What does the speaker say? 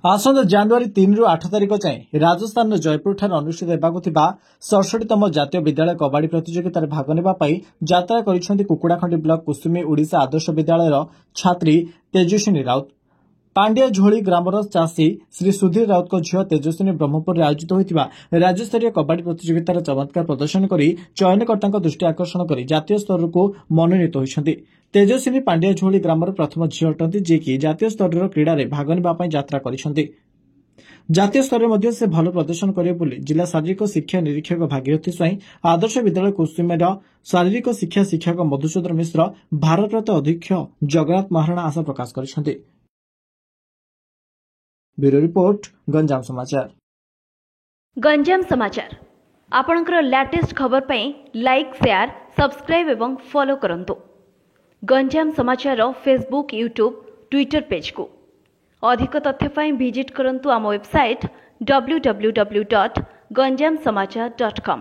आसंता जनवरी 3 रु 8 तारिख जाए राजस्थान जयपुर ठार अनुष्ठित होगाकु 67तम जातीय विद्यालय कबाड़ी प्रतियोगितार भाग नेबाई यात्रा कर कुकुड़ाखंडी ब्लॉक कुसुमी ओडिशा आदर्श विद्यालय छात्री तेजस्विनी राउत। पांडिया झोली ग्रामर चाषी श्री सुधीर राउत झील तेजस्विनी ब्रह्मपुर आयोजित होता राज्यस्तरीय कबाड़ी प्रतियोगितार चमत्कार प्रदर्शन कर चयनकर्ता दृष्टि आकर्षण कर जातीय स्तर को मनोनीत होती। तेजस्विनी पांडिया झोली ग्रामर प्रथम झील अटंती जी जातीय स्तर क्रीड़ा भाग नेबाई यात्रा कर जातीय स्तर में से भल प्रदर्शन करेंगे जिला शारीरिक शिक्षा निरीक्षक भागीरथी स्वाई आदर्श विद्यालय कुसुमेर शारीरिक शिक्षा शिक्षक मधुसूदन मिश्र भारतरत्न अध्यक्ष जगन्नाथ महाराणा आशा प्रकाश कर। ब्यूरो रिपोर्ट गंजाम समाचार। गंजाम समाचार आपणकर लेटेस्ट खबर पई लाइक शेयर सब्सक्राइब एवं फॉलो करंतु। गंजाम समाचार फेसबुक यूट्यूब ट्विटर पेज को अधिक तथ्य पई विजिट करंतु आम वेबसाइट www.ganjamsamachar.com।